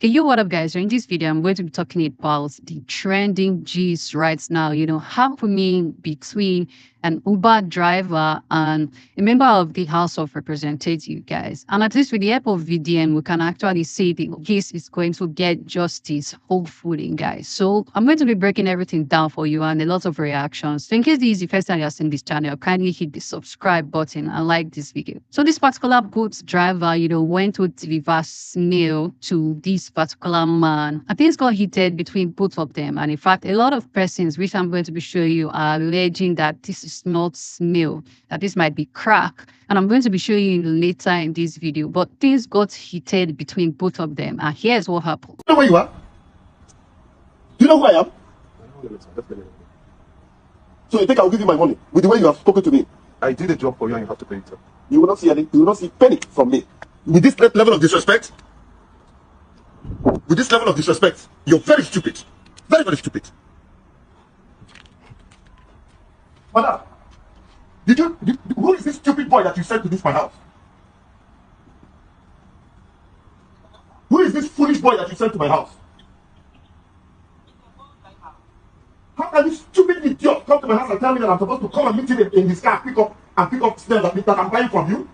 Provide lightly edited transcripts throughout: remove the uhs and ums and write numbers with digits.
Okay, what up, guys? So in this video, I'm going to be talking about the trending gist right now, happening between an Uber driver and a member of the House of Representatives, guys. And at least with the help of VDN, we can actually see the case is going to get justice, hopefully, guys. So I'm going to be breaking everything down for you and a lot of reactions. So in case this is the first time you're seeing this channel, kindly hit the subscribe button and like this video. So this particular boat driver, went to deliver snail to this particular man. I think it's got heated between both of them. And in fact, a lot of persons, which I'm going to be showing you, are alleging that this is not snail, that this might be crack. And I'm going to be showing you later in this video. But things got heated between both of them. And here's what happened. You know where you are? Do you know who I am? So you think I'll give you my money with the way you have spoken to me? I did a job for you and you have to pay it. Sir. You will not see any. You will not see a penny from me. With this level of disrespect, you're very stupid. Very, very stupid. Madam, who is this stupid boy that you sent to this my house? Who is this foolish boy that you sent to my house? How can this stupid idiot come to my house and tell me that I'm supposed to come and meet him in his car, pick up snail that I'm buying from you?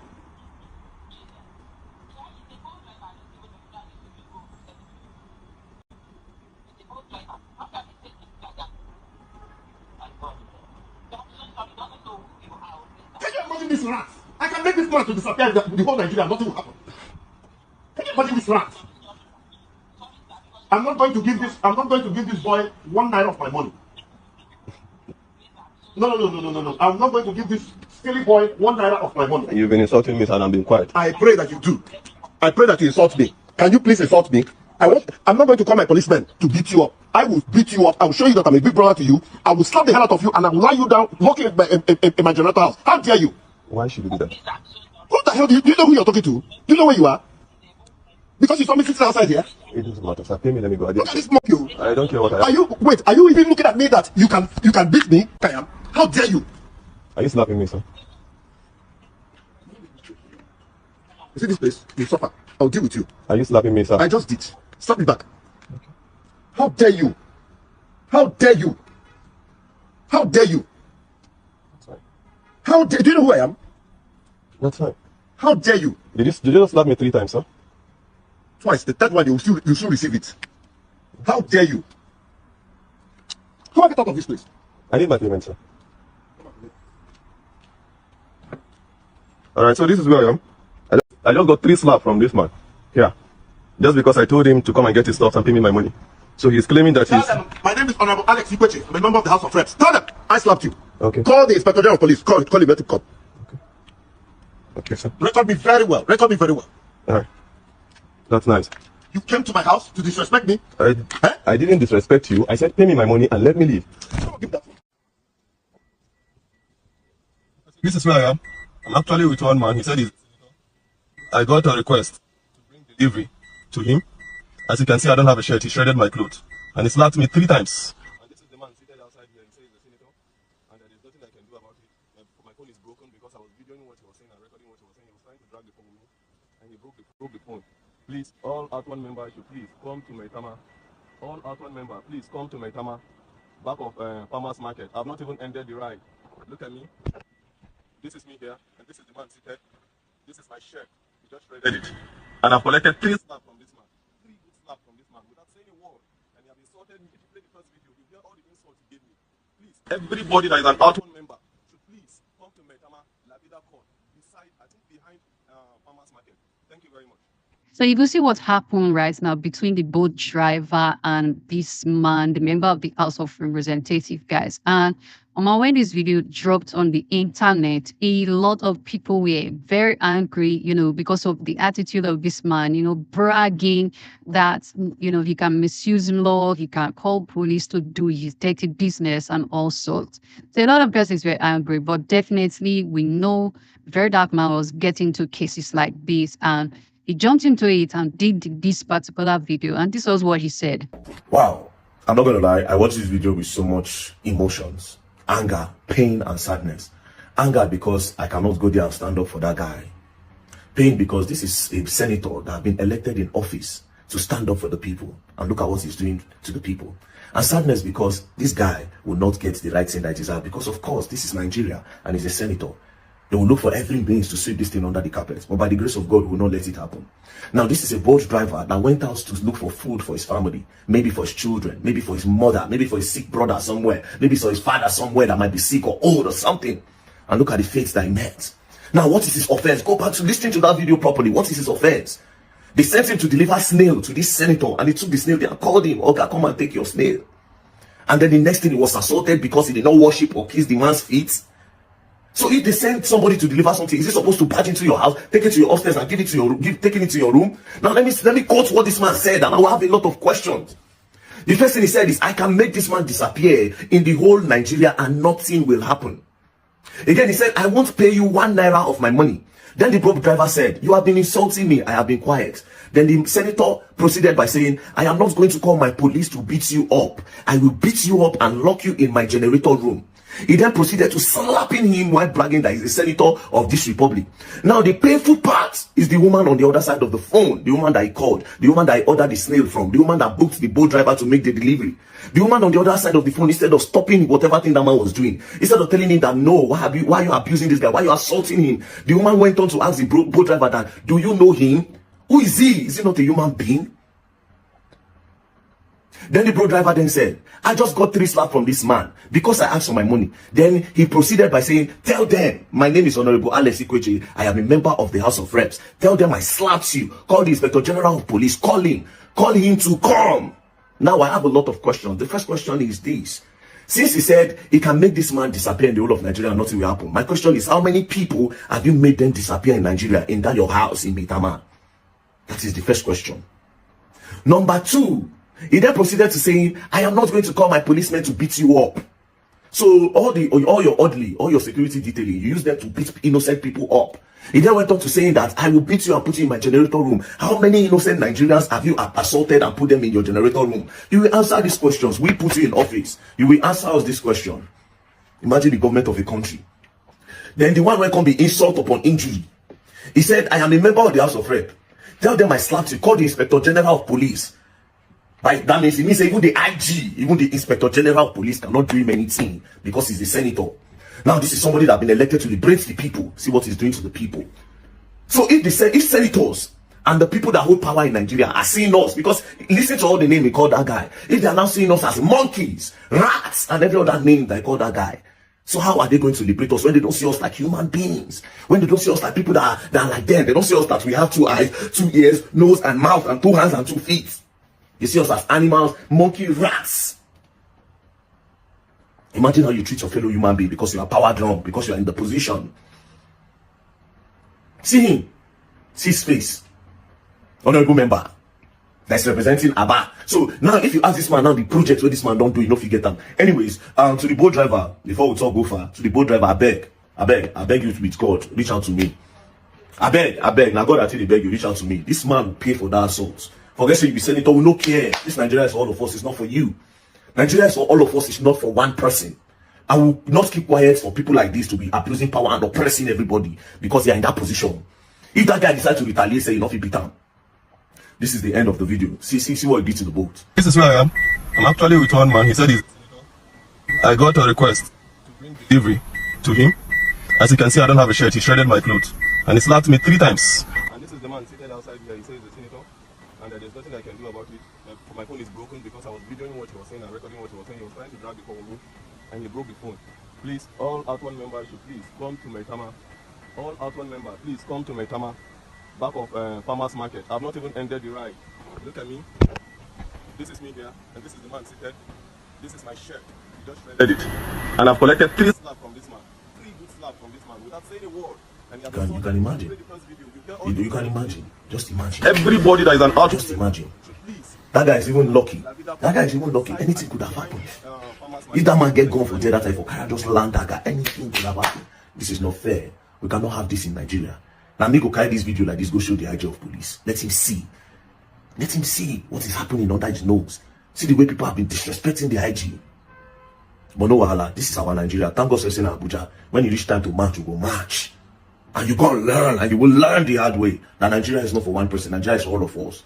Can you imagine this rat? I can make this man to disappear in the whole Nigeria and nothing will happen. Can you imagine this rat? I'm not going to give this boy 1 naira of my money. No. I'm not going to give this silly boy 1 naira of my money. You've been insulting me, sir, and I'm being quiet. I pray that you do. I pray that you insult me. Can you please insult me? I'm not going to call my policemen to beat you up. I will beat you up. I will show you that I'm a big brother to you. I will slap the hell out of you and I will lie you down walking in my generator house. How dare you? Why should you do that? Who the hell do you know who you're talking to? Do you know where you are? Because you saw me sitting outside here. It doesn't matter, sir. Pay me, let me go. Look at this mock you. I don't care what I am. Are you even looking at me that you can beat me? I am. How dare you? Are you slapping me, sir? You see this place? You suffer. I'll deal with you. Are you slapping me, sir? I just did. Slap me back. Okay. How dare you? How dare you? How dare you? That's fine. Do you know who I am? That's fine. How dare you? Did you just slap me 3 times, sir? Twice. The third one, you still receive it. How dare you? Come on, get out of this place. I need my payment, sir. Alright, so this is where I am. I just got 3 slaps from this man. Here. Just because I told him to come and get his stuff and pay me my money. So he's claiming that he's... My name is Honorable Alex Ikweche. I'm a member of the House of Reps. Tell them I slapped you. Okay. Call the Inspector General of Police. Call him. Let him come. Okay, sir. Record me very well. Alright. That's nice. You came to my house to disrespect me? I didn't disrespect you. I said pay me my money and let me leave. Give that. This is where I am. I'm actually with one man. He said I got a request to bring delivery to him. As you can see, I don't have a shirt. He shredded my clothes. And he slapped me 3 times. And this is the man seated outside here. He says he's a senator. And there's nothing I can do about it. My phone is broken because I was videoing what he was saying and recording what he was saying. He was trying to drag the phone with me. And he broke the phone. Please, all Out1 members should please come to Maitama. All Out1 members, please come to Maitama. Back of Farmers Market. I've not even ended the ride. Look at me. This is me here. And this is the man seated. This is my shirt. He just shredded it. And I've collected 3 slaps from this man. 3 good slaps from this man without saying a word. And he has insulted me. If you play the first video, you hear all the insults he gave me. Please, everybody that is an Out1 member should please come to Maitama, Lavida Court, beside, I think behind Farmers Market. Thank you very much. So you can see what happened right now between the boat driver and this man, the member of the House of Representatives, guys. And when this video dropped on the internet, a lot of people were very angry, because of the attitude of this man, bragging that, he can misuse law, he can call police to do his dirty business and all sorts. So a lot of persons were angry, but definitely we know very dark man was getting to cases like this, and he jumped into it and did this particular video, and this was what he said. Wow, I'm not gonna lie, I watched this video with so much emotions, anger, pain, and sadness. Anger because I cannot go there and stand up for that guy. Pain because this is a senator that has been elected in office to stand up for the people. And look at what he's doing to the people. And sadness because this guy will not get the right thing that he deserves, because of course this is Nigeria and he's a senator. They will look for every means to sweep this thing under the carpet, but by the grace of God, we will not let it happen. Now, this is a bold driver that went out to look for food for his family, maybe for his children, maybe for his mother, maybe for his sick brother somewhere, maybe for his father somewhere that might be sick or old or something. And look at the fate that he met. Now, what is his offense? Go back to listening to that video properly. What is his offense? They sent him to deliver snail to this senator, and he took the snail there and called him, "Okay, come and take your snail." And then the next thing, he was assaulted because he did not worship or kiss the man's feet. So if they send somebody to deliver something, is he supposed to barge into your house, take it to your upstairs and give it to your taking it to your room? Now let me quote what this man said, and I will have a lot of questions. The first thing he said is, "I can make this man disappear in the whole Nigeria and nothing will happen." Again, he said, "I won't pay you 1 naira of my money." Then the broke driver said, "You have been insulting me. I have been quiet." Then the senator proceeded by saying, "I am not going to call my police to beat you up. I will beat you up and lock you in my generator room." He then proceeded to slapping him while bragging that he's a senator of this republic. Now, the painful part is the woman on the other side of the phone, the woman that he called, the woman that he ordered the snail from, the woman that booked the boat driver to make the delivery. The woman on the other side of the phone, instead of stopping whatever thing that man was doing, instead of telling him that, "No, why are you abusing this guy? Why are you assaulting him?" The woman went on to ask the boat driver that, "Do you know him? Who is he? Is he not a human being?" Then the boat driver then said, "I just got 3 slaps from this man because I asked for my money." Then he proceeded by saying, "Tell them my name is Honorable Alex Ikweche. I am a member of the House of Reps. Tell them I slapped you. Call the Inspector General of Police. Call him to come." Now I have a lot of questions. The first question is this: since he said he can make this man disappear in the whole of Nigeria and nothing will happen, my question is, how many people have you made them disappear in Nigeria, in that your house in Maitama? That is the first question. Number 2, he then proceeded to say, "I am not going to call my policemen to beat you up." So all your security detailing, you use them to beat innocent people up. He then went on to saying that, "I will beat you and put you in my generator room." How many innocent Nigerians have you assaulted and put them in your generator room? You will answer these questions. We put you in office. You will answer us this question. Imagine the government of a country. Then the one where can be insult upon injury. He said, "I am a member of the House of Rep. Tell them I slapped you. Call the Inspector General of Police." By that means, it means even the IG, even the Inspector General of Police cannot do him anything because he's a senator. Now, this is somebody that has been elected to liberate the people. See what he's doing to the people. So if senators and the people that hold power in Nigeria are seeing us, because listen to all the names they call that guy. If they are now seeing us as monkeys, rats, and every other name they call that guy, so how are they going to liberate us when they don't see us like human beings? When they don't see us like people that are like them? They don't see us that we have 2 eyes, 2 ears, nose and mouth, and 2 hands and 2 feet. You see us as animals, monkey, rats. Imagine how you treat your fellow human being because you are power drunk, because you are in the position. See him. See his face. Honorable member that's representing Abba. So now if you ask this man now the project where this man don't do, you know if you get them. Anyways, to the boat driver, before we talk go far, to the boat driver, I beg you with God, reach out to me. I beg. Now God, I tell you, beg you, reach out to me. This man will pay for that assault. Forget you be senator, we no care. This Nigeria is for all of us, it's not for you. Nigeria is for all of us, it's not for one person. I will not keep quiet for people like this to be abusing power and oppressing everybody because they are in that position. If that guy decides to retaliate, say enough, he beat him. This is the end of the video. See what he did to the boat. This is where I am. I'm actually with one man. He said I got a request to bring delivery to him. As you can see, I don't have a shirt. He shredded my clothes. And he slapped me 3 times. And this is the man seated outside here. He says he's a senator. And there's nothing I can do about it. My phone is broken because I was videoing what he was saying and recording what he was saying. He was trying to drag the call with me. And he broke the phone. Please, all Out1 members should please come to Maitama. All Out1 members, please come to Maitama. Back of Farmers Market. I've not even ended the ride. Look at me. This is me here. And this is the man seated. This is my shirt. He just shredded it. And I've collected 3 slaps from this man. 3 good slaps from this man without saying a word. And you can imagine. You can imagine. Just imagine. Everybody that is an out. Just imagine. That guy is even lucky. Anything could have happened. If that man get gone for jail that time for car, just land that guy, anything could have happened. This is not fair. We cannot have this in Nigeria. Now me go carry this video like this, go show the IG of police. Let him see. Let him see what is happening under his nose. See the way people have been disrespecting the IG. But no wahala, this is our Nigeria. Thank God for saying Abuja. When you reach time to march, you go march. And you go and learn, and you will learn the hard way. That Nigeria is not for one person, Nigeria is for all of us.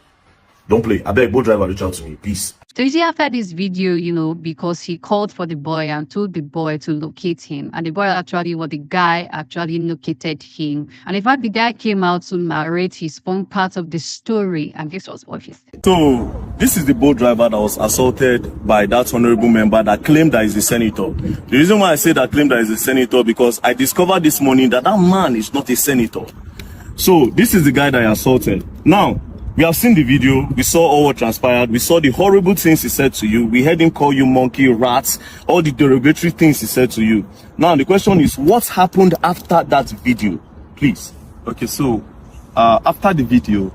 Don't play. I beg, boat driver, reach out to me. Peace. So you see, after this video, because he called for the boy and told the boy to locate him, and the boy the guy actually located him. And in fact, the guy came out to narrate his own part of the story, and this was what he said. So this is the boat driver that was assaulted by that honorable member that claimed that he's a senator. The reason why I say that claimed that he's a senator, because I discovered this morning that man is not a senator. So this is the guy that I assaulted. Now, we have seen the video, we saw all what transpired, we saw the horrible things he said to you, we heard him call you monkey, rats, all the derogatory things he said to you. Now the question is, what happened after that video? Please. Okay, so after the video,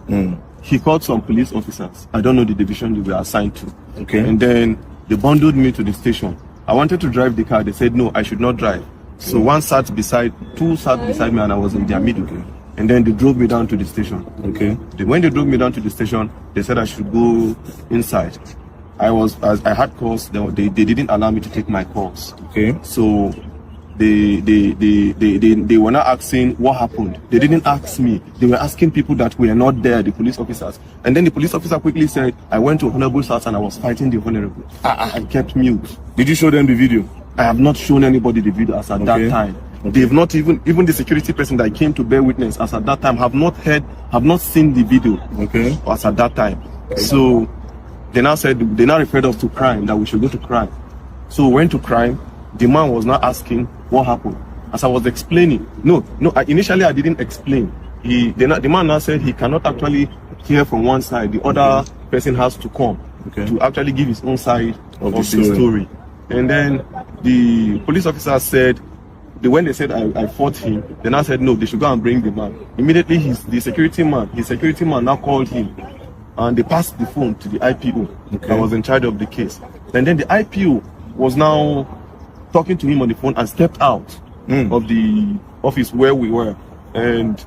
he called some police officers. I don't know the division they were assigned to. Okay. And then they bundled me to the station. I wanted to drive the car. They said, no, I should not drive. So two sat beside me, and I was in their middle. Okay. And then they drove me down to the station. Okay. When they drove me down to the station, they said I should go inside. I had calls. They didn't allow me to take my calls. Okay. So they were not asking what happened. They didn't ask me. They were asking people that were not there, the police officers. And then the police officer quickly said, I went to Honorable's house and I was fighting the Honorable. I kept mute. Did you show them the video? I have not shown anybody the video as at that time. They've not even the security person that came to bear witness as at that time have not seen the video. Okay. As at that time. Okay. So they now referred us to crime, that we should go to crime. So we went to crime. The man was not asking what happened. As I was explaining, initially I didn't explain. The man now said he cannot actually hear from one side. The other person has to come to actually give his own side of the story. And then the police officer said, when they said I fought him, they now said no, they should go and bring the man. Immediately his security man now called him, and they passed the phone to the IPO that was in charge of the case. And then the IPO was now talking to him on the phone and stepped out of the office where we were. And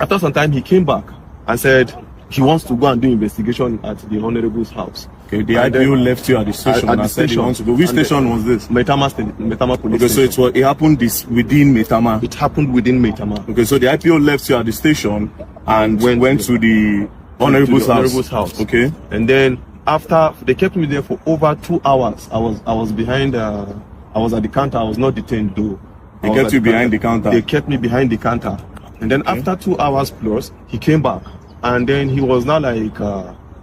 after some time he came back and said he wants to go and do investigation at the Honorable's house. Okay, the IPO left you at the station and said he wants to go. Which station was this? Maitama police station. So it happened within Maitama. It happened within Maitama. Okay, so the IPO left you at the station and went to the Honorable's house. Okay. And then after they kept me there for over 2 hours, I was behind. I was at the counter. I was not detained though. They kept you behind the counter. They kept me behind the counter. And then after 2 hours plus, he came back, and then he was now like,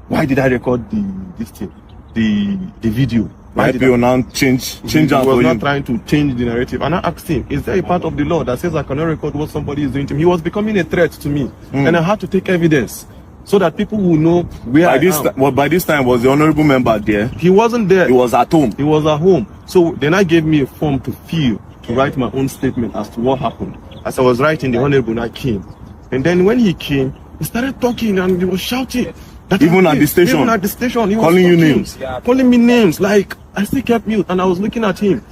why did I record the video? Why did I now change He was not trying to change the narrative. And I asked him, is there a part of the law that says I cannot record what somebody is doing to me? He was becoming a threat to me, and I had to take evidence so that people will know where I am. By this time, was the honorable member there? He wasn't there. He was at home. He was at home. So then I gave me a form to fill, to write my own statement as to what happened. As I was writing, the honorable I came. And then when he came, he started talking and he was shouting. Even at the station? Even at the station. He was calling you names? Calling me names. Like, I still kept mute and I was looking at him.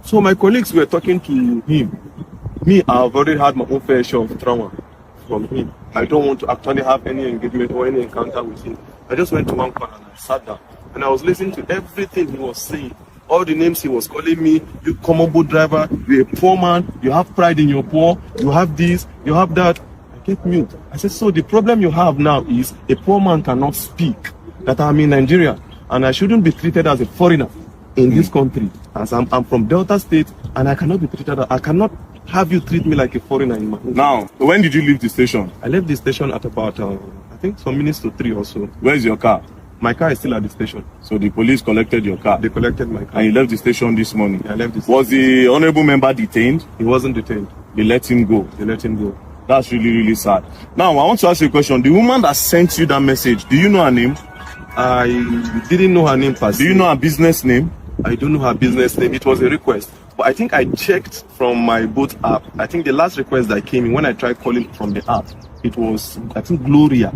So my colleagues were talking to him. Me, I've already had my own fair share of trauma from him. I don't want to actually have any engagement or any encounter with him. I just went to one corner and I sat down. And I was listening to everything he was saying. All the names he was calling me. You common boat driver, you're a poor man, you have pride in your poor, you have this, you have that. I kept mute. I said, so the problem you have now is a poor man cannot speak, that I'm in Nigeria, and I shouldn't be treated as a foreigner in this country, as I'm from Delta State, and I cannot be treated, I cannot have you treat me like a foreigner in my home. Now, when did you leave the station? I left the station at about, I think some minutes to 3 or so. Where's your car? My car is still at the station. So the police collected your car? They collected my car. And you left the station this morning? I left the station. Was the honorable member detained? He wasn't detained. They let him go? They let him go. That's really, really sad. Now, I want to ask you a question. The woman that sent you that message, do you know her name? I didn't know her name per se. Do you know her business name? I don't know her business name. It was a request. But I think I checked from my boat app. I think the last request that came in when I tried calling from the app, it was, I think, Gloria.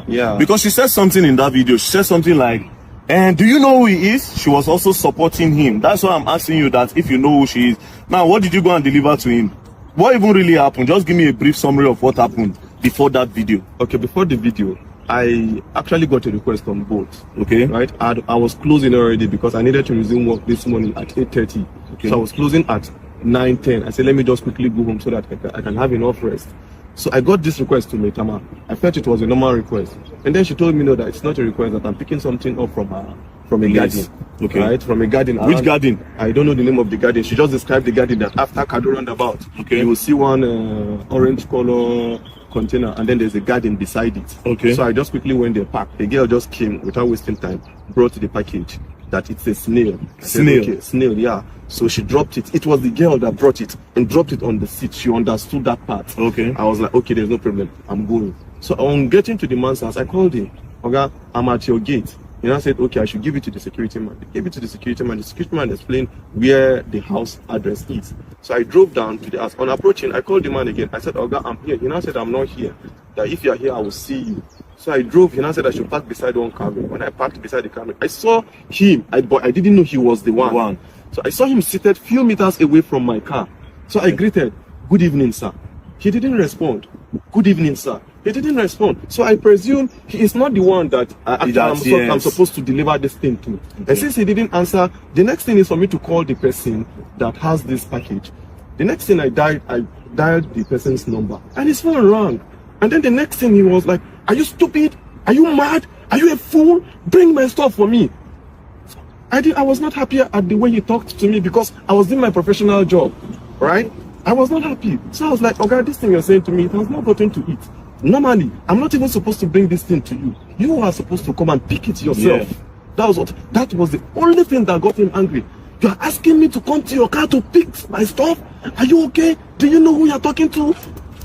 Yeah. Because she said something in that video. She said something like, and do you know who he is? She was also supporting him. That's why I'm asking you that if you know who she is. Now, what did you go and deliver to him? What even really happened? Just give me a brief summary of what happened before that video. Okay, before the video, I actually got a request on boat. Okay. Right? I was closing already because I needed to resume work this morning at 8:30. Okay. So I was closing at 9:10. I said, let me just quickly go home so that I can have enough rest. So I got this request to Metama. I felt it was a normal request. And then she told me, no, that it's not a request, that I'm picking something up from a garden. Okay. Right? From a garden. Which garden? I don't know the name of the garden. She just described the garden that after Kado roundabout, Okay. you will see one orange color container, and then there's a garden beside it. Okay. So I just quickly went there, parked. The girl just came without wasting time, brought the package, that it's a snail. I said, Snail? okay, snail, yeah. So she dropped it. It was the girl that brought it and dropped it on the seat. She understood that part. Okay. I was like, okay, there's no problem. I'm going. So on getting to the man's house, I called him. Oga, I'm at your gate. And I said, okay, I should give it to the security man. They gave it to the security man. The security man explained where the house address is. So I drove down to the house. On approaching, I called the man again. I said, Oga, I'm here. He now said, I'm not here. That if you're here, I will see you. So I drove. He now said I should park beside one camera. When I parked beside the camera, I saw him. But I didn't know he was the one. So I saw him seated few meters away from my car. So I greeted, good evening, sir. He didn't respond. Good evening, sir. He didn't respond. So I presume he is not the one that I'm supposed to deliver this thing to. Okay. And since he didn't answer, the next thing is for me to call the person that has this package. The next thing I dialed the person's number, and his phone rang. And then the next thing he was like, are you stupid? Are you mad? Are you a fool? Bring my stuff for me. I was not happy at the way he talked to me because I was doing my professional job, right? I was not happy. So I was like, okay, this thing you're saying to me, it has not gotten to it. Normally, I'm not even supposed to bring this thing to you. You are supposed to come and pick it yourself. Yeah. That was the only thing that got him angry. You are asking me to come to your car to pick my stuff? Are you okay? Do you know who you're talking to?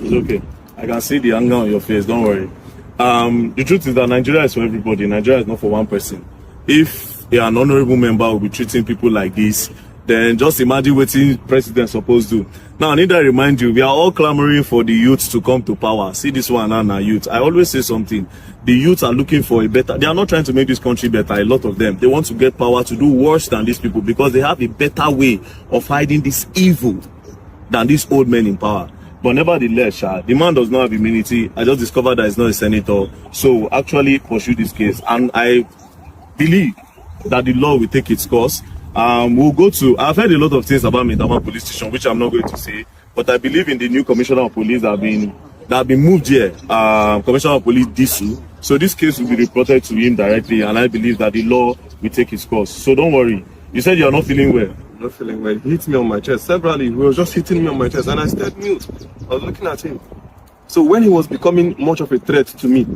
It's okay. I can see the anger on your face, don't worry. The truth is that Nigeria is for everybody. Nigeria is not for one person. If an honorable member will be treating people like this, then just imagine what the president supposed to do. Now, I need to remind you, we are all clamoring for the youth to come to power. See this one now, youth. I always say something. The youth are looking for a better, they are not trying to make this country better, a lot of them. They want to get power to do worse than these people because they have a better way of hiding this evil than these old men in power. But nevertheless, the man does not have immunity. I just discovered that he's not a senator. So actually pursue this case. And I believe that the law will take its course. We'll go to, I've heard a lot of things about Nigerian Police Station, which I'm not going to say, but I believe in the new commissioner of police that have been moved here, Commissioner of Police Disu. So this case will be reported to him directly, and I believe that the law will take its course. So don't worry. You said you're not feeling well. Not feeling well. He hit me on my chest severally. He was just hitting me on my chest, and I stayed mute. I was looking at him. So when he was becoming much of a threat to me,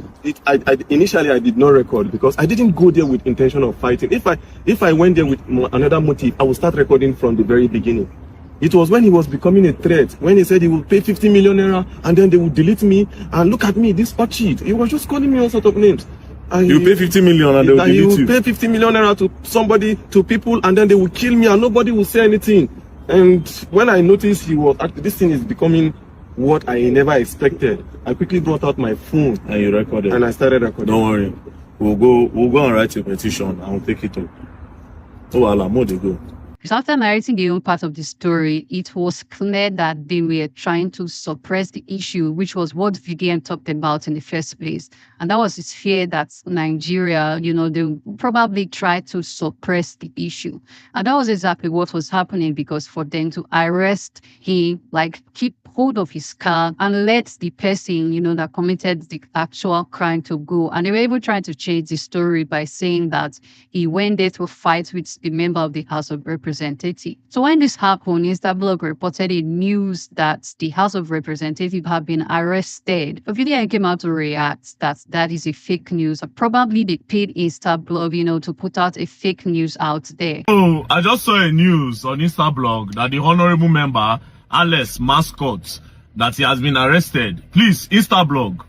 initially I did not record because I didn't go there with intention of fighting. If I went there with another motive, I would start recording from the very beginning. It was when he was becoming a threat, when he said he would pay 50 million naira and then they would delete me, and look at me, this cheat. He was just calling me all sorts of names. You pay 50 million and they will delete you. He will pay 50 million naira to somebody, to people, and then they will kill me and nobody will say anything. And when I noticed this thing is becoming what I never expected, I quickly brought out my phone and you recorded. And I started recording. Don't worry, we'll go and write a petition and we'll take it up. Oh, Allah, more they go. Because after narrating the own part of the story, it was clear that they were trying to suppress the issue, which was what VDM talked about in the first place. And that was his fear that Nigeria, they would probably try to suppress the issue. And that was exactly what was happening, because for them to arrest him, keep hold of his car and let the person, that committed the actual crime to go. And they were even trying to change the story by saying that he went there to fight with a member of the House of Representatives. So when this happened, Instablog reported in news that the House of Representatives have been arrested. But VDM came out to react that is a fake news. Probably they paid Instablog, to put out a fake news out there. Oh, I just saw a news on Instablog that the honorable member Alex Mascot, that he has been arrested. Please, Instablog.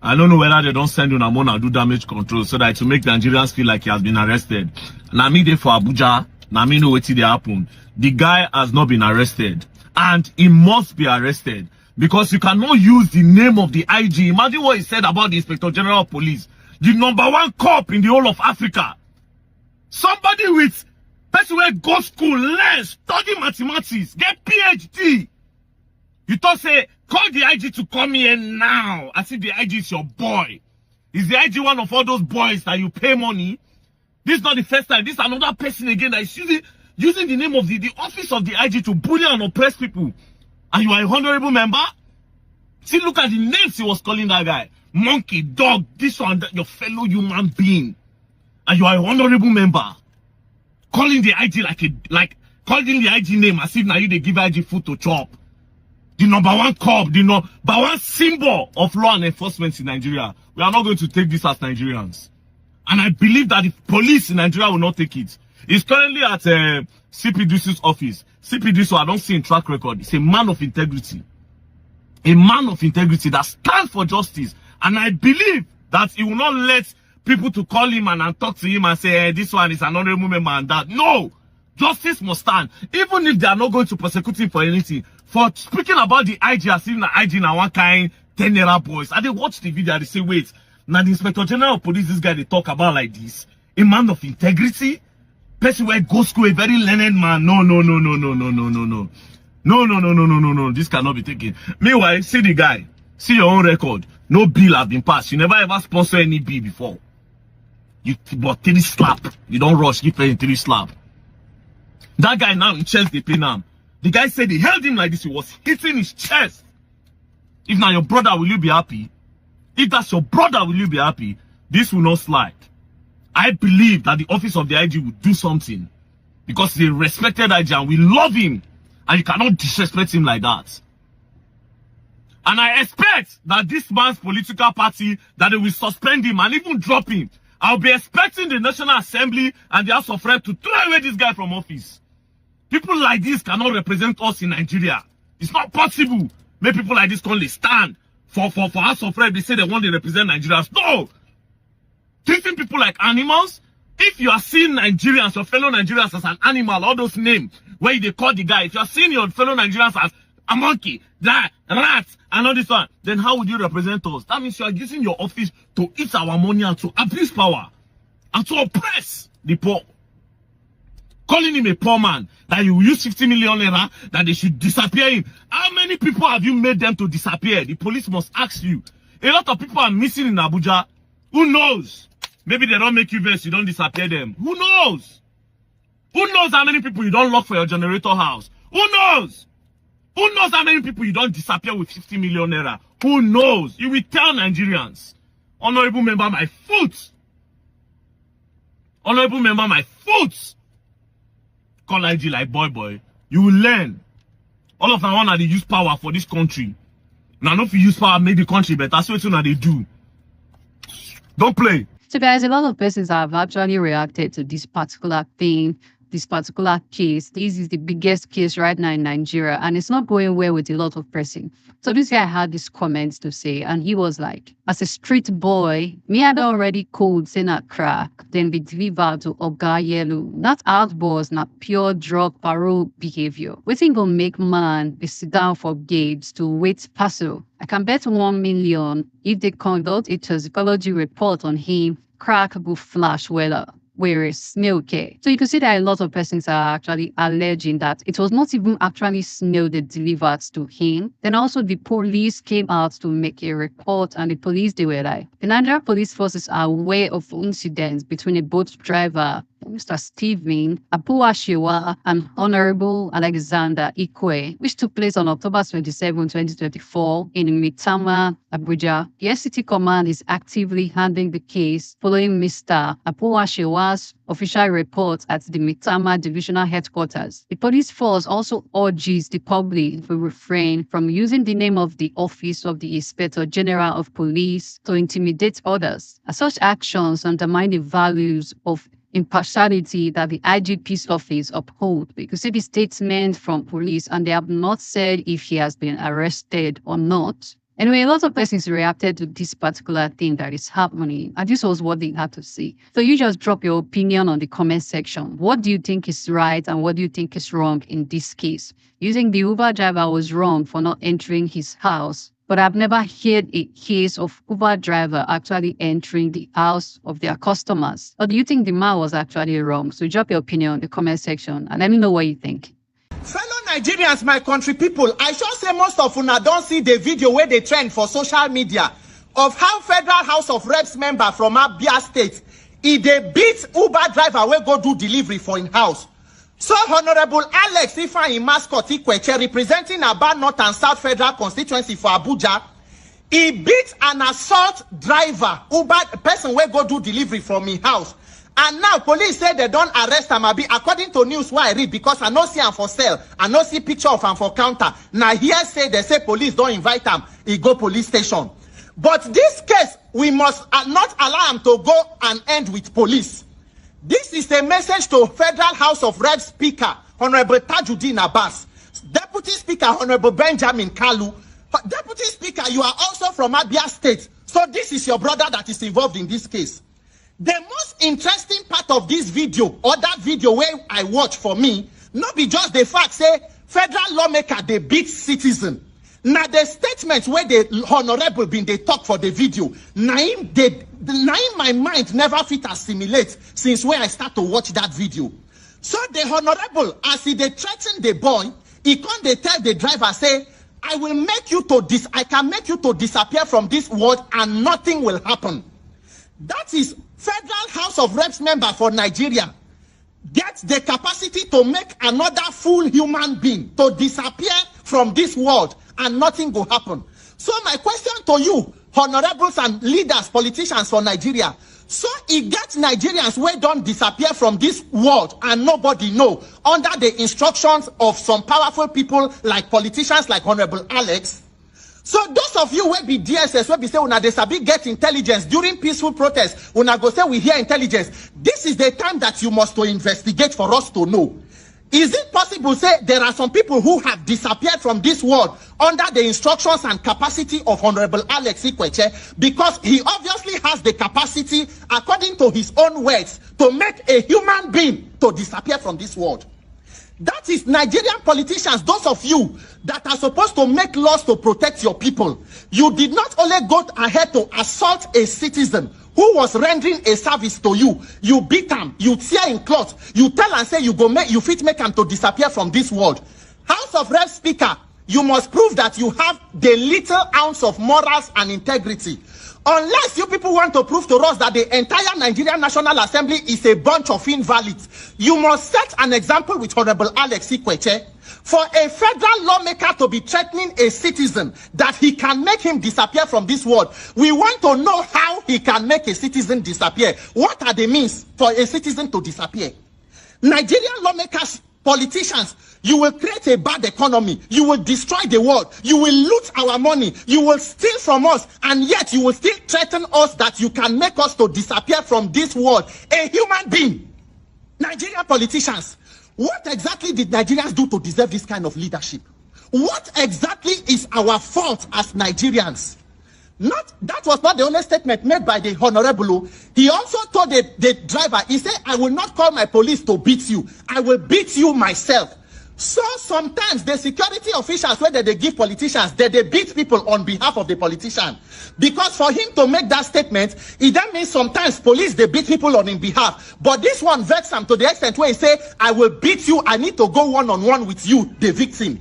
I don't know whether they don't send you Namona and do damage control so that to make Nigerians feel like he has been arrested. Now me there for Abuja. Now me know what they happen. The guy has not been arrested, and he must be arrested because you cannot use the name of the IG. Imagine what he said about the Inspector General of Police, the #1 cop in the whole of Africa. Somebody with person where go school, learn, study mathematics, get PhD. You thought say, call the IG to come here now. I see the IG is your boy. Is the IG one of all those boys that you pay money? This is not the first time. This is another person again that is using the name of the office of the IG to bully and oppress people. And you are a honorable member? See, look at the names he was calling that guy. Monkey, dog, this one, that, your fellow human being. And you are a honorable member. Calling the IG calling the IG name as if now you they give IG food to chop. The number one cop, the number one symbol of law and enforcement in Nigeria. We are not going to take this as Nigerians. And I believe that the police in Nigeria will not take it. He's currently at CPDC's office. CPDC, I don't see in track record. He's a man of integrity. A man of integrity that stands for justice. And I believe that he will not let people to call him and talk to him and say, hey, this one is an honorable member and that. No! Justice must stand. Even if they are not going to prosecute him for anything. For speaking about the IG as if the IG now one kind 10 naira boys. And they watch the video and they say, wait, now the Inspector General of Police, this guy they talk about like this. A man of integrity? Person where go school, a very learned man. No. No. This cannot be taken. Meanwhile, see the guy. See your own record. No bill have been passed. You never ever sponsor any bill before. You but 3 slap. You don't rush, give him 3 slap. That guy now in chest they pay now. The guy said they held him like this. He was hitting his chest. If now your brother, will you be happy? If that's your brother, will you be happy? This will not slide. I believe that the office of the IG will do something. Because they respected IG and we love him. And you cannot disrespect him like that. And I expect that this man's political party, that they will suspend him and even drop him. I'll be expecting the National Assembly and the House of Reps to throw away this guy from office. People like this cannot represent us in Nigeria. It's not possible. Make people like this only stand for House of Reps. They say they want to represent Nigerians. No! Treating people like animals. If you are seeing Nigerians, your fellow Nigerians as an animal, all those names where they call the guy, if you are seeing your fellow Nigerians as a monkey, that, rat, and all this one, then how would you represent us? That means you are using your office to eat our money and to abuse power and to oppress the poor. Calling him a poor man, that you use 50 million naira, that they should disappear him. How many people have you made them to disappear? The police must ask you. A lot of people are missing in Abuja. Who knows? Maybe they don't make you vex, you don't disappear them. Who knows? Who knows how many people you don't lock for your generator house? Who knows? Who knows how many people you don't disappear with 50 million naira? Who knows? You will tell Nigerians. Honorable member, my foot. Honorable member, my foot. Call IG like boy. You will learn. All of them want to use power for this country. Now, not if you use power, make the country better. That's what they do. Don't play. So guys, a lot of persons have actually reacted to this particular thing, this particular case. This is the biggest case right now in Nigeria, and it's not going well with a lot of persons. So this guy had these comments to say, and he was like, as a street boy, me had already called saying a crack, then be delivered to Oga Yellow. Not outbursts, not pure drug parole behavior. Waiting go make man be sit down for gates to wait parcel. I can bet 1 million if they conduct a toxicology report on him, crack will flash weather. Whereas snail care. So you can see that a lot of persons are actually alleging that it was not even actually snail that delivered to him. Then also the police came out to make a report, and the police, they were like, the Nigerian police forces are aware of incidents between a boat driver, Mr. Stephen Apuashiwa, and Honorable Alexander Ikwe, which took place on October 27, 2024 in Mitama, Abuja. The SCT command is actively handling the case following Mr. Apuashiwa's official report at the Mitama Divisional Headquarters. The police force also urges the public to refrain from using the name of the Office of the Inspector General of Police to intimidate others, as such actions undermine the values of impartiality that the IGP's office uphold. We could see the statement from police, and they have not said if he has been arrested or not. Anyway, a lot of persons reacted to this particular thing that is happening, and this was what they had to say. So you just drop your opinion on the comment section. What do you think is right and what do you think is wrong in this case? You think the Uber driver was wrong for not entering his house, but I've never heard a case of Uber driver actually entering the house of their customers. Or do you think the man was actually wrong? So drop your opinion in the comment section and let me know what you think. Fellow Nigerians, my country people, I sure say most of una don't see the video where they trend for social media of how Federal House of Reps member from Abia State, they beat Uber driver where go do delivery for in house. So Honorable Alex Ifeanyi Mascot Ikweche, representing Aba North and South Federal Constituency for Abuja, He beat an assault driver, Uber person where go do delivery from his house. And now police say they don't arrest him. According to news where I read, because I no see him for sale, I no see picture of him for counter. Now here they say police don't invite him. He go police station. But this case, we must not allow him to go and end with police. This is a message to Federal House of Reps Speaker, Honorable Tajuddin Abbas, Deputy Speaker, Honorable Benjamin Kalu. Deputy Speaker, you are also from Abia State. So this is your brother that is involved in this case. The most interesting part of this video, or that video where I watch for me, not be just the fact say federal lawmaker they beat citizen. Now the statements where the honorable been they talk for the video. Now my mind never fit assimilate since where I start to watch that video. So the honorable, as he they threaten the boy, he can't they tell the driver say, I will make you to I can make you to disappear from this world and nothing will happen. That is Federal House of Reps member for Nigeria gets the capacity to make another full human being to disappear from this world and nothing will happen. So my question to you, honorables and leaders, politicians for Nigeria, so it gets Nigerians where don't disappear from this world and nobody know under the instructions of some powerful people like politicians like Honorable Alex. So those of you will be DSS, will be say, una they sabi get intelligence during peaceful protests, una go say we hear intelligence. This is the time that you must to investigate for us to know. Is it possible to say there are some people who have disappeared from this world under the instructions and capacity of Honorable Alex Ikweche, because he obviously has the capacity, according to his own words, to make a human being to disappear from this world? That is Nigerian politicians, those of you that are supposed to make laws to protect your people. You did not only go ahead to assault a citizen who was rendering a service to you. You beat him, you tear in cloth, you tell and say you fit make him to disappear from this world. House of Reps Speaker, you must prove that you have the little ounce of morals and integrity. Unless you people want to prove to us that the entire Nigerian National Assembly is a bunch of invalids, you must set an example with Honorable Alex Ikweche. For a federal lawmaker to be threatening a citizen that he can make him disappear from this world, we want to know how he can make a citizen disappear. What are the means for a citizen to disappear? Nigerian lawmakers, politicians, you will create a bad economy, you will destroy the world, you will loot our money, you will steal from us, and yet you will still threaten us that you can make us to disappear from this world. A human being. Nigerian politicians, what exactly did Nigerians do to deserve this kind of leadership? What exactly is our fault as Nigerians? That was not the only statement made by the honorable. He also told the driver, he said, I will not call my police to beat you. I will beat you myself. So sometimes the security officials, whether they give politicians, they beat people on behalf of the politician. Because for him to make that statement, it then means sometimes police, they beat people on his behalf. But this one vexed him to the extent where he say, I will beat you, I need to go one-on-one with you, the victim.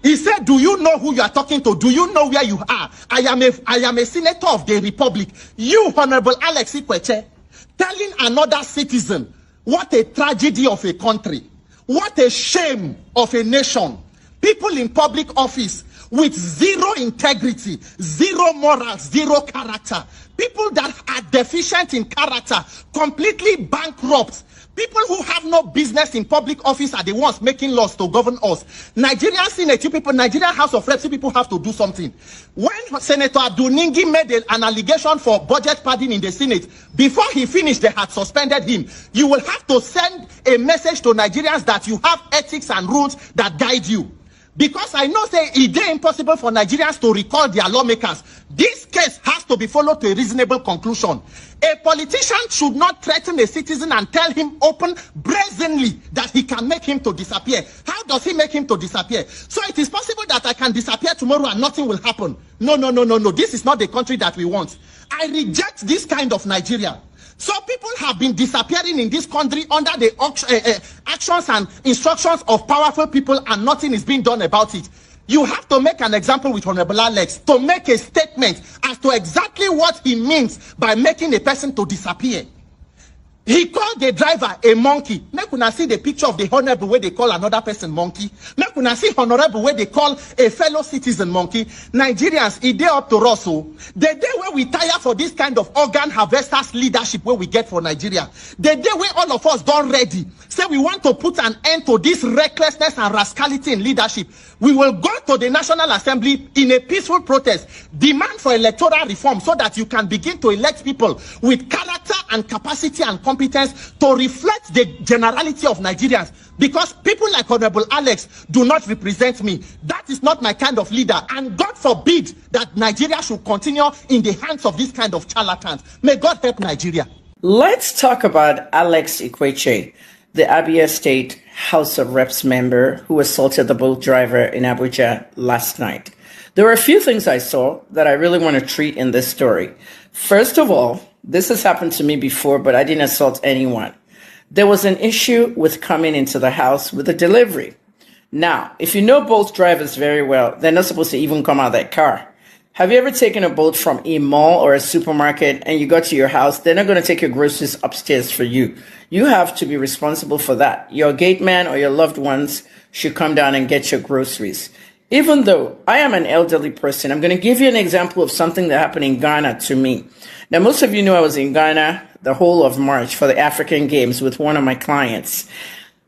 He said, do you know who you are talking to? Do you know where you are? I am a senator of the republic. You, Honorable Alex Ikweche, telling another citizen what a tragedy of a country. What a shame of a nation. People in public office with zero integrity, zero morals, zero character. People that are deficient in character, completely bankrupt. People who have no business in public office are the ones making laws to govern us. Nigerian Senate, you people, Nigerian House of Reps, you people have to do something. When Senator Aduningi made an allegation for budget padding in the Senate, before he finished, they had suspended him. You will have to send a message to Nigerians that you have ethics and rules that guide you. Because I know say it is impossible for Nigerians to recall their lawmakers. This case has to be followed to a reasonable conclusion. A politician should not threaten a citizen and tell him open brazenly that he can make him to disappear. How does he make him to disappear? So it is possible that I can disappear tomorrow and nothing will happen. No. This is not the country that we want. I reject this kind of Nigeria. So people have been disappearing in this country under the actions and instructions of powerful people, and nothing is being done about it. You have to make an example with Honorable Alex to make a statement as to exactly what he means by making a person to disappear. He called the driver a monkey. Make una see the picture of the honorable where they call another person monkey. Make una see honorable where they call a fellow citizen monkey. Nigerians, it dey up to us. The day where we tire for this kind of organ harvesters leadership where we get for Nigeria. The day where all of us done ready. Say we want to put an end to this recklessness and rascality in leadership. We will go to the National Assembly in a peaceful protest. Demand for electoral reform so that you can begin to elect people with character and capacity and competence to reflect the generality of Nigerians, because people like Honorable Alex do not represent me. That is not my kind of leader, and God forbid that Nigeria should continue in the hands of this kind of charlatans. May God help Nigeria. Let's talk about Alex Ikweche, the Abia State House of Reps member who assaulted the boat driver in Abuja last night. There were a few things I saw that I really want to treat in this story. First of all, this has happened to me before, but I didn't assault anyone. There was an issue with coming into the house with a delivery. Now, if you know boat drivers very well, they're not supposed to even come out of their car. Have you ever taken a boat from a mall or a supermarket and you got to your house? They're not going to take your groceries upstairs for you. You have to be responsible for that. Your gate man or your loved ones should come down and get your groceries. Even though I am an elderly person, I'm going to give you an example of something that happened in Ghana to me. Now, most of you know I was in Ghana the whole of March for the African Games with one of my clients.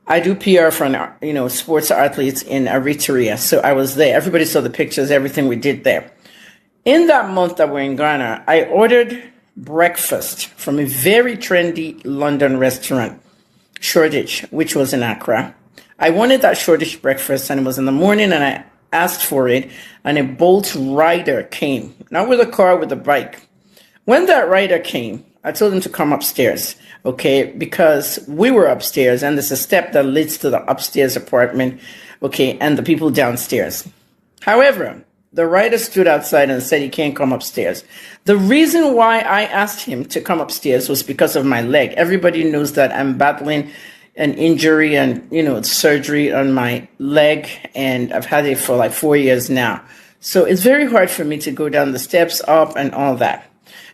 I do PR for, sports athletes in Eritrea. So I was there. Everybody saw the pictures, everything we did there. In that month that we're in Ghana, I ordered breakfast from a very trendy London restaurant, Shoreditch, which was in Accra. I wanted that Shoreditch breakfast, and it was in the morning, and I asked for it, and a Bolt rider came, not with a car, with a bike. When that rider came, I told him to come upstairs, okay, because we were upstairs, and there's a step that leads to the upstairs apartment, okay, and the people downstairs. However, the rider stood outside and said he can't come upstairs. The reason why I asked him to come upstairs was because of my leg. Everybody knows that I'm battling an injury and, surgery on my leg, and I've had it for like 4 years now. So it's very hard for me to go down the steps, up, and all that.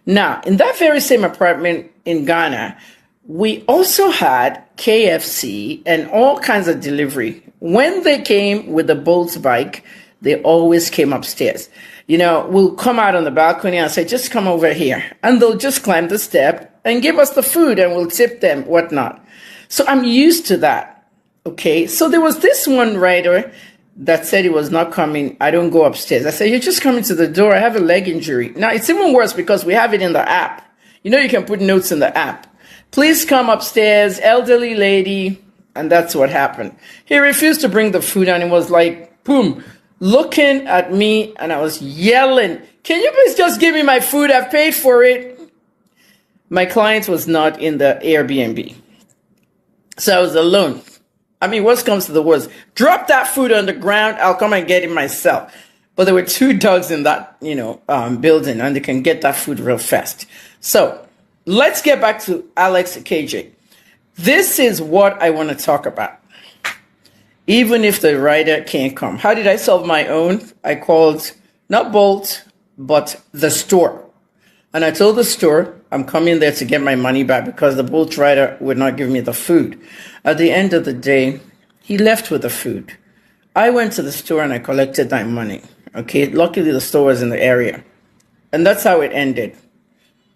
Now, in that very same apartment in Ghana, we also had KFC and all kinds of delivery. When they came with the Bolt bike, they always came upstairs. We'll come out on the balcony and say, just come over here. And they'll just climb the step and give us the food, and we'll tip them, whatnot. So I'm used to that. Okay. So there was this one rider that said he was not coming. I don't go upstairs. I said, you're just coming to the door. I have a leg injury. Now it's even worse because we have it in the app. You can put notes in the app. Please come upstairs, elderly lady. And that's what happened. He refused to bring the food, and it was like, boom, looking at me, and I was yelling, can you please just give me my food? I've paid for it. My client was not in the Airbnb. So I was alone. Worst comes to the worst. Drop that food on the ground. I'll come and get it myself. But there were 2 dogs in that, building, and they can get that food real fast. So let's get back to Alex KJ. This is what I want to talk about. Even if the rider can't come. How did I solve my own? I called not Bolt, but the store. And I told the store I'm coming there to get my money back because the Bolt rider would not give me the food. At the end of the day, he left with the food. I went to the store and I collected my money. Okay, luckily the store was in the area. And that's how it ended.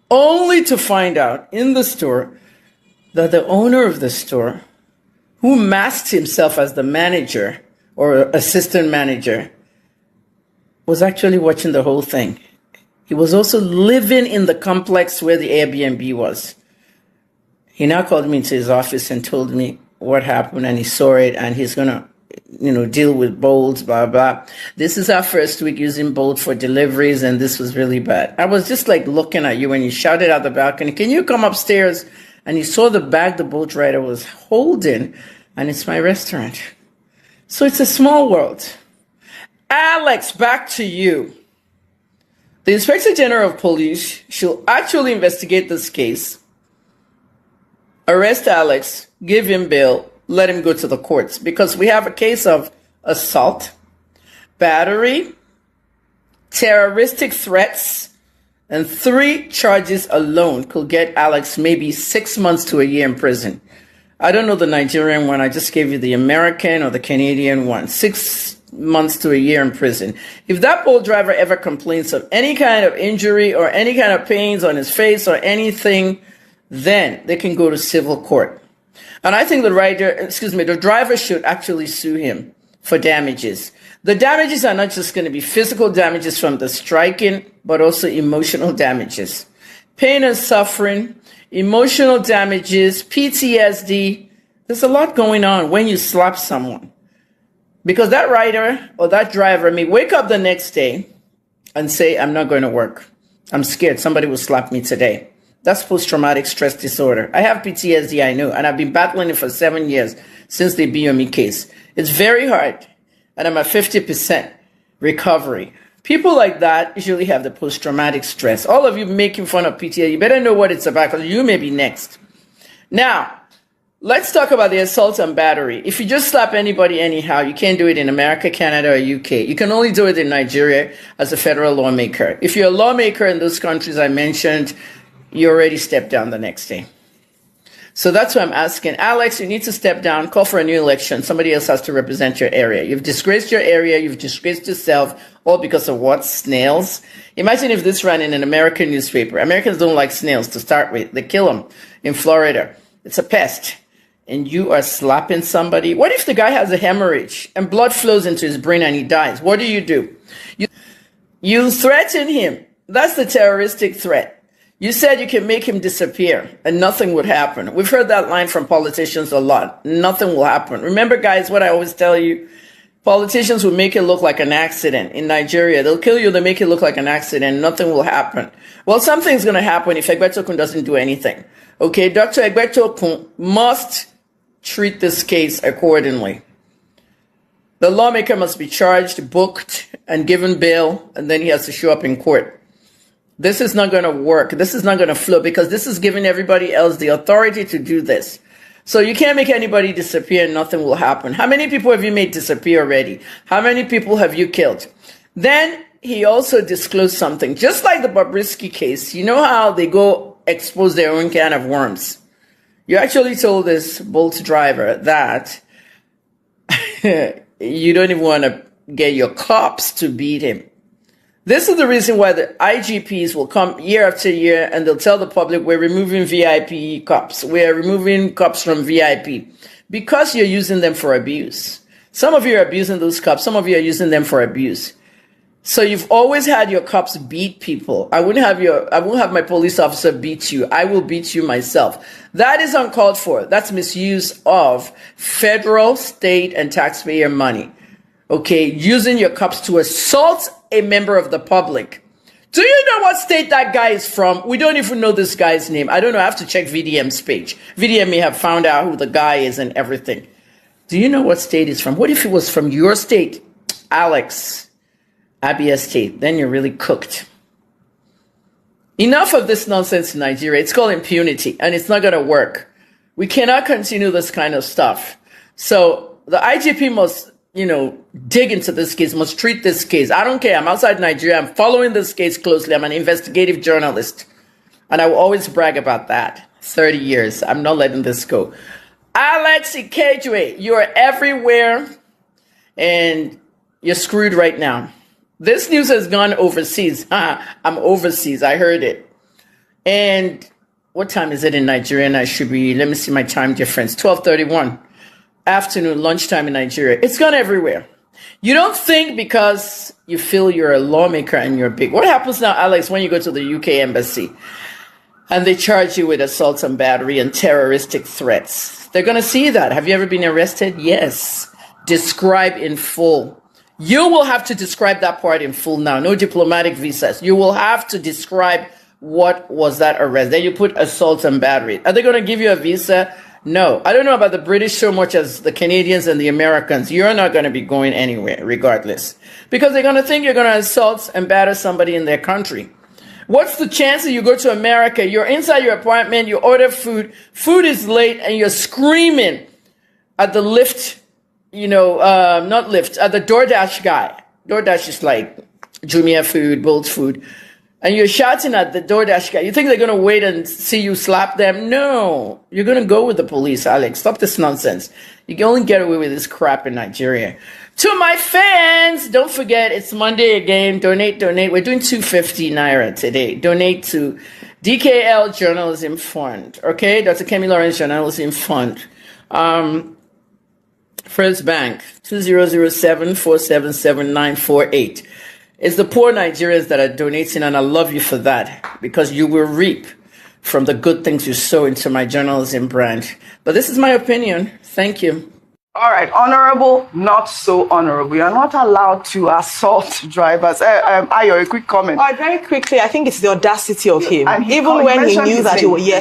Only to find out in the store that the owner of the store, who masked himself as the manager or assistant manager, was actually watching the whole thing. He was also living in the complex where the Airbnb was. He now called me into his office and told me what happened, and he saw it, and he's going to, deal with Bolt, blah, blah. This is our first week using Bolt for deliveries, and this was really bad. I was just like looking at you when you shouted out the balcony, can you come upstairs? And he saw the bag the Bolt rider was holding, and it's my restaurant. So it's a small world. Alex, back to you. The Inspector General of Police should actually investigate this case, arrest Alex, give him bail, let him go to the courts, because we have a case of assault, battery, terroristic threats, And 3 charges alone could get Alex maybe 6 months to a year in prison. I don't know the Nigerian one. I just gave you the American or the Canadian one. 6 months to a year in prison. If that Bolt driver ever complains of any kind of injury or any kind of pains on his face or anything, then they can go to civil court. And I think the driver should actually sue him for damages. The damages are not just going to be physical damages from the striking, but also emotional damages. Pain and suffering, emotional damages, PTSD. There's a lot going on when you slap someone. Because that rider or that driver may wake up the next day and say, I'm not going to work. I'm scared somebody will slap me today. That's post-traumatic stress disorder. I have PTSD, I know, and I've been battling it for 7 years since the BME case. It's very hard, and I'm at 50% recovery. People like that usually have the post-traumatic stress. All of you making fun of PTSD, you better know what it's about because you may be next. Now, let's talk about the assault and battery. If you just slap anybody anyhow, you can't do it in America, Canada, or UK. You can only do it in Nigeria as a federal lawmaker. If you're a lawmaker in those countries I mentioned, you already stepped down the next day. So that's why I'm asking, Alex, you need to step down, call for a new election. Somebody else has to represent your area. You've disgraced your area. You've disgraced yourself, all because of what? Snails? Imagine if this ran in an American newspaper. Americans don't like snails to start with. They kill them in Florida. It's a pest. And you are slapping somebody. What if the guy has a hemorrhage and blood flows into his brain and he dies? What do? You threaten him. That's the terroristic threat. You said you can make him disappear and nothing would happen. We've heard that line from politicians a lot. Nothing will happen. Remember, guys, what I always tell you? Politicians will make it look like an accident. In Nigeria, they'll kill you. They make it look like an accident. Nothing will happen. Well, something's going to happen if Egbetokun doesn't do anything. Okay, Dr. Egbetokun must treat this case accordingly. The lawmaker must be charged, booked, and given bail, and then he has to show up in court. This is not going to work. This is not going to flow because this is giving everybody else the authority to do this. So you can't make anybody disappear and nothing will happen. How many people have you made disappear already? How many people have you killed? Then he also disclosed something. Just like the Bobrisky case, you know how they go expose their own can of worms? You actually told this Bolt driver that you don't even want to get your cops to beat him. This is the reason why the IGPs will come year after year and they'll tell the public we're removing VIP cops. We're removing cops from VIP because you're using them for abuse. Some of you are abusing those cops. Some of you are using them for abuse. So you've always had your cops beat people. I won't have my police officer beat you. I will beat you myself. That is uncalled for. That's misuse of federal, state, and taxpayer money. Okay, using your cops to assault a member of the public. Do you know what state that guy is from? We don't even know this guy's name. I don't know. I have to check VDM's page. VDM may have found out who the guy is and everything. Do you know what state he's from? What if it was from your state? Alex, Abia State. Then you're really cooked. Enough of this nonsense in Nigeria. It's called impunity, and it's not going to work. We cannot continue this kind of stuff. So the IGP must dig into this case, must treat this case. I don't care. I'm outside Nigeria. I'm following this case closely. I'm an investigative journalist. And I will always brag about that. 30 years. I'm not letting this go. Alex Ikejue, you're everywhere and you're screwed right now. This news has gone overseas. I'm overseas. I heard it. And what time is it in Nigeria? I should be, let me see my time difference. 12:31. Afternoon, lunchtime in Nigeria. It's gone everywhere. You don't think because you feel you're a lawmaker and you're big. What happens now, Alex, when you go to the UK embassy and they charge you with assault and battery and terroristic threats? They're going to see that. Have you ever been arrested? Yes. Describe in full. You will have to describe that part in full now. No diplomatic visas. You will have to describe what was that arrest. Then you put assault and battery. Are they going to give you a visa? No, I don't know about the British so much as the Canadians and the Americans. You're not going to be going anywhere regardless because they're going to think you're going to assault and batter somebody in their country. What's the chance that you go to America, you're inside your apartment, you order food, food is late and you're screaming at the Lyft, not Lyft, at the DoorDash guy. DoorDash is like Jumia food, Bolt food. and you're shouting at the DoorDash guy, you think they're going to wait and see you slap them? No. You're going to go with the police, Alex. Stop this nonsense. You can only get away with this crap in Nigeria. To my fans, don't forget, it's Monday again. Donate. We're doing 250 Naira today. Donate to DKL Journalism Fund. Okay? Dr. Kemi Lawrence Journalism Fund. First Bank, 2007-477-948. It's the poor Nigerians that are donating, and I love you for that, because you will reap from the good things you sow into my journalism brand. But this is my opinion. Thank you. All right, honorable, not so honorable. You are not allowed to assault drivers. Ayo, a quick comment. Very quickly, I think it's the audacity of him. Even when he knew that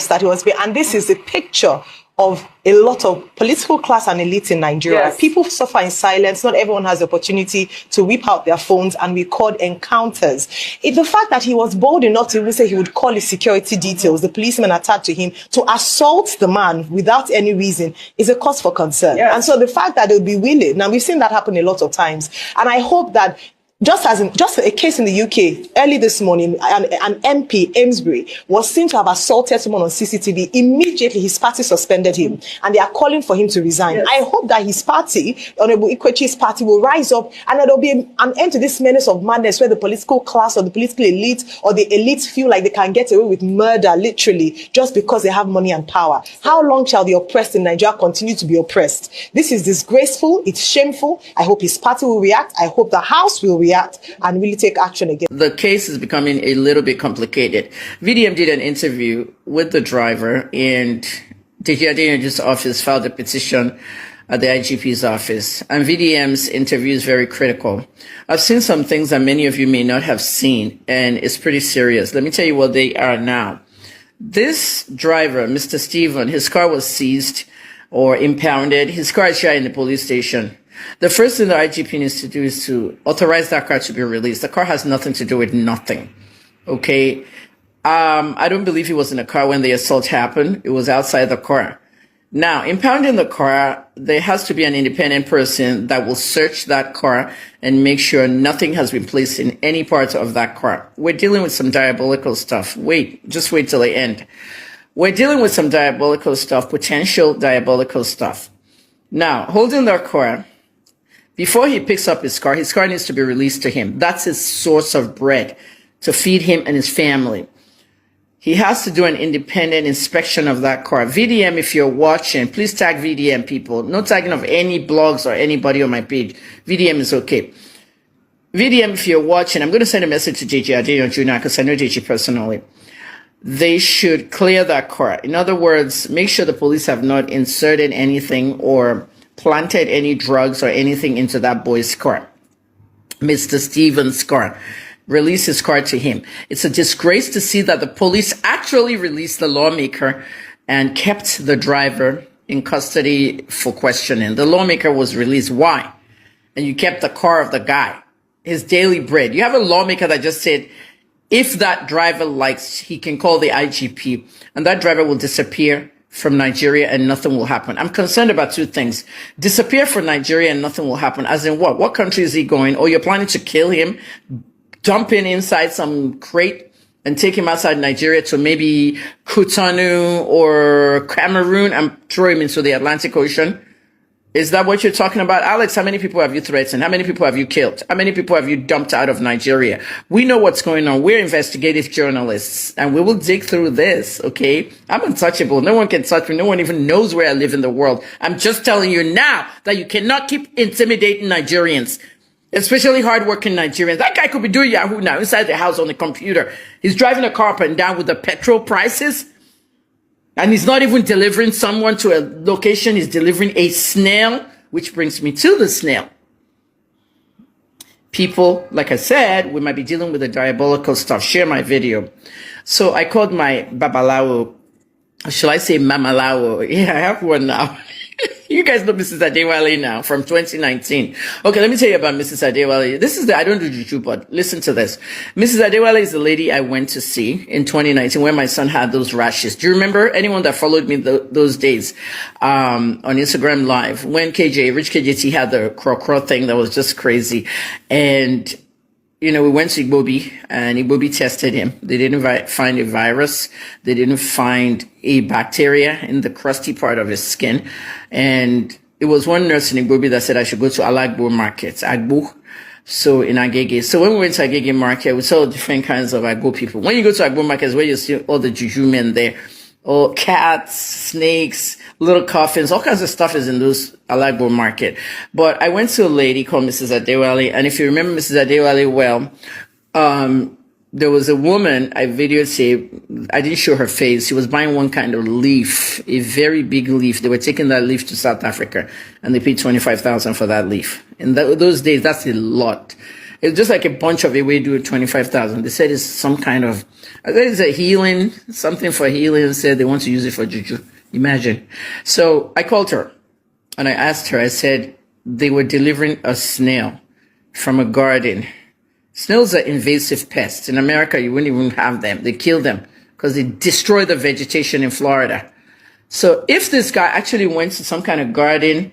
that he was, and this is the picture of a lot of political class and elite in Nigeria. Yes. People suffer in silence. Not everyone has the opportunity to whip out their phones and record encounters. It's the fact that he was bold enough to even say he would call his security details, the policemen attached to him, to assault the man without any reason is a cause for concern. Yes. And so the fact that they'll be willing, now we've seen that happen a lot of times, and I hope that just a case in the UK, early this morning, an MP, Amesbury, was seen to have assaulted someone on CCTV. Immediately, his party suspended him, and they are calling for him to resign. Yes. I hope that his party, Honorable Ikwechi's party, will rise up, and there will be an end to this menace of madness where the political class or the political elite or the elites feel like they can get away with murder, literally, just because they have money and power. How long shall the oppressed in Nigeria continue to be oppressed? This is disgraceful. It's shameful. I hope his party will react. I hope the House will react and really take action again. The case is becoming a little bit complicated. VDM did an interview with the driver, and Nigerian's office filed a petition at the IGP's office. And VDM's interview is very critical. I've seen some things that many of you may not have seen, and it's pretty serious. Let me tell you what they are now. This driver, Mr. Stephen, his car was seized or impounded. His car is here in the police station. The first thing the IGP needs to do is to authorize that car to be released. The car has nothing to do with nothing. Okay. I don't believe he was in the car when the assault happened. It was outside the car. Now, impounding the car, there has to be an independent person that will search that car and make sure nothing has been placed in any part of that car. We're dealing with some diabolical stuff. Just wait till the end. We're dealing with some diabolical stuff, potential diabolical stuff. Now, holding the car, before he picks up his car needs to be released to him. That's his source of bread to feed him and his family. He has to do an independent inspection of that car. VDM, if you're watching, please tag VDM, people. No tagging of any blogs or anybody on my page. VDM is okay. VDM, if you're watching, I'm going to send a message to JJ Adeyan Jr. because I know JJ personally. They should clear that car. In other words, make sure the police have not inserted anything or planted any drugs or anything into that boy's car, Mr. Stevens' car. Release his car to him. It's a disgrace to see that the police actually released the lawmaker and kept the driver in custody for questioning. The lawmaker was released. Why? And you kept the car of the guy, his daily bread. You have a lawmaker that just said, if that driver likes, he can call the IGP, and that driver will disappear from Nigeria and nothing will happen. I'm concerned about two things. Disappear from Nigeria and nothing will happen. As in what? What country is he going? Or you're planning to kill him, dump him inside some crate and take him outside Nigeria to maybe Cotonou or Cameroon and throw him into the Atlantic Ocean? Is that what you're talking about? Alex, how many people have you threatened? How many people have you killed? How many people have you dumped out of Nigeria? We know what's going on. We're investigative journalists and we will dig through this, okay? I'm untouchable. No one can touch me. No one even knows where I live in the world. I'm just telling you now that you cannot keep intimidating Nigerians, especially hardworking Nigerians. That guy could be doing Yahoo now inside the house on the computer. He's driving a car up and down with the petrol prices. And he's not even delivering someone to a location. He's delivering a snail, which brings me to the snail. People, like I said, we might be dealing with the diabolical stuff. Share my video. So I called my babalawo, or shall I say mamalawo? Yeah, I have one now. You guys know Mrs. Adewale now from 2019. Okay, let me tell you about Mrs. Adewale. This is I don't do juju, but listen to this. Mrs. Adewale is the lady I went to see in 2019 when my son had those rashes. Do you remember anyone that followed me those days on Instagram Live when Rich KJT had the crow thing that was just crazy? And we went to Igbobi and Igbobi tested him. They didn't find a virus. They didn't find a bacteria in the crusty part of his skin. And it was one nurse in Igbobi that said I should go to Alagbo market, Agbo. So in Agege. So when we went to Agege market, we saw different kinds of Agbo people. When you go to Agbo markets, where you see all the juju men there, all cats, snakes, little coffins, all kinds of stuff is in those Alagbo market. But I went to a lady called Mrs. Adewale, and if you remember Mrs. Adewale well, there was a woman I videotaped. I didn't show her face. She was buying one kind of leaf, a very big leaf. They were taking that leaf to South Africa, and they paid 25,000 for that leaf. In those days, that's a lot. It's just like a bunch of Ewedu at 25,000. They said it's some kind of, I think it's a healing, something for healing. Said they want to use it for juju. Imagine. So I called her and I asked her, I said, they were delivering a snail from a garden. Snails are invasive pests. In America, you wouldn't even have them. They kill them because they destroy the vegetation in Florida. So if this guy actually went to some kind of garden,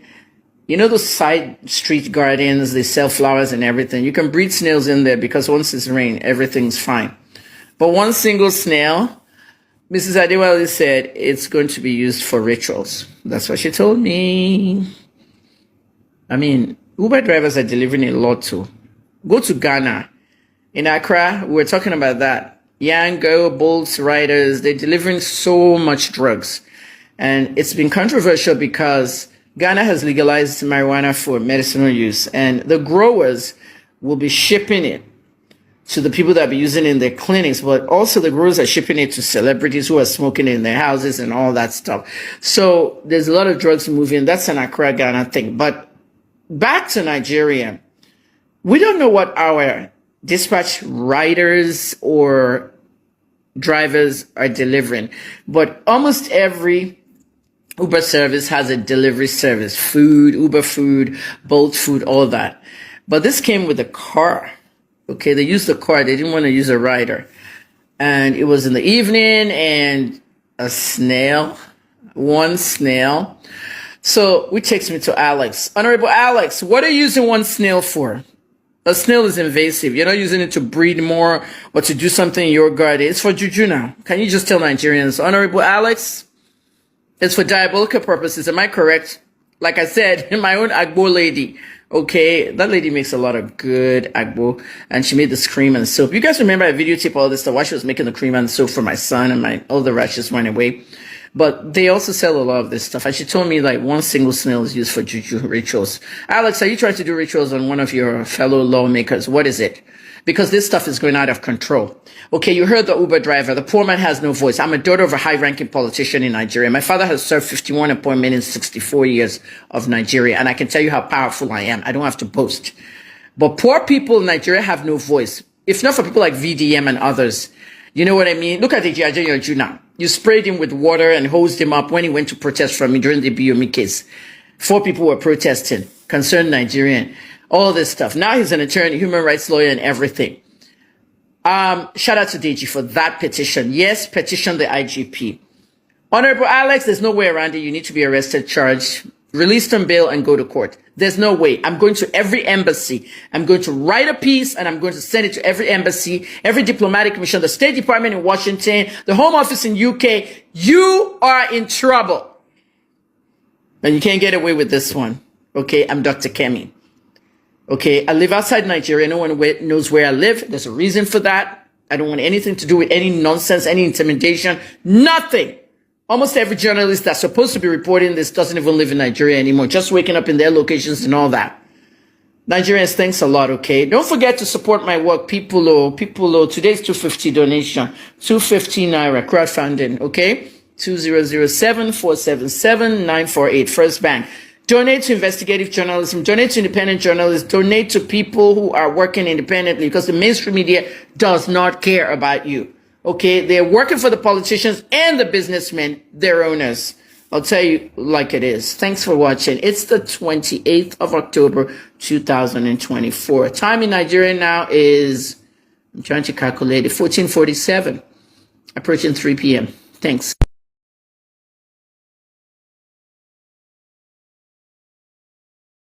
those side street gardens, they sell flowers and everything. You can breed snails in there because once it's rain, everything's fine. But one single snail, Mrs. Adewale said it's going to be used for rituals. That's what she told me. I mean, Uber drivers are delivering a lot too. Go to Ghana. In Accra, we were talking about that. Yango, Bolts, riders, they're delivering so much drugs. And it's been controversial because Ghana has legalized marijuana for medicinal use, and the growers will be shipping it to the people that be using it in their clinics, but also the growers are shipping it to celebrities who are smoking in their houses and all that stuff. So there's a lot of drugs moving. That's an Accra, Ghana thing. But back to Nigeria, we don't know what our dispatch riders or drivers are delivering, but almost every Uber service has a delivery service, food, Uber food, Bolt food, all that. But this came with a car. Okay, they used the car. They didn't want to use a rider. And it was in the evening and a snail, one snail. So which takes me to Alex. Honorable Alex, what are you using one snail for? A snail is invasive. You're not using it to breed more or to do something in your garden. It's for juju now. Can you just tell Nigerians? Honorable Alex, it's for diabolical purposes. Am I correct? Like I said, my own Agbo lady. Okay, that lady makes a lot of good Agbo, and she made this cream and soap. You guys remember I videotaped all this stuff while she was making the cream and soap for my son, and all the rashes went away. But they also sell a lot of this stuff. And she told me like one single snail is used for juju rituals. Alex, are you trying to do rituals on one of your fellow lawmakers? What is it? Because this stuff is going out of control. Okay, you heard the Uber driver. The poor man has no voice. I'm a daughter of a high-ranking politician in Nigeria. My father has served 51 appointments in 64 years of Nigeria, and I can tell you how powerful I am. I don't have to boast. But poor people in Nigeria have no voice. If not for people like VDM and others, you know what I mean? Look at the Nigerian now. You sprayed him with water and hosed him up when he went to protest from me during the Biomi case. 4 people were protesting, concerned Nigerian, all this stuff. Now he's an attorney, human rights lawyer, and everything. Shout out to Deji for that petition. Yes, petition the IGP. Honorable Alex, there's no way around it. You need to be arrested, charged, released on bail, and go to court. There's no way. I'm going to every embassy. I'm going to write a piece, and I'm going to send it to every embassy, every diplomatic mission, the State Department in Washington, the Home Office in UK. You are in trouble. And you can't get away with this one. Okay, I'm Dr. Kemi. Okay, I live outside Nigeria. No one knows where I live. There's a reason for that. I don't want anything to do with any nonsense, any intimidation, nothing. Almost every journalist that's supposed to be reporting this doesn't even live in Nigeria anymore, just waking up in their locations and all that. Nigerians, thanks a lot, okay? Don't forget to support my work. People, today's 250 donation, 250 Naira crowdfunding, okay? 2007-477-948, First Bank. Donate to investigative journalism, donate to independent journalists, donate to people who are working independently because the mainstream media does not care about you. Okay, they're working for the politicians and the businessmen, their owners. I'll tell you like it is. Thanks for watching. It's the 28th of October, 2024. Time in Nigeria now is, I'm trying to calculate it, 14:47, approaching 3 p.m. Thanks.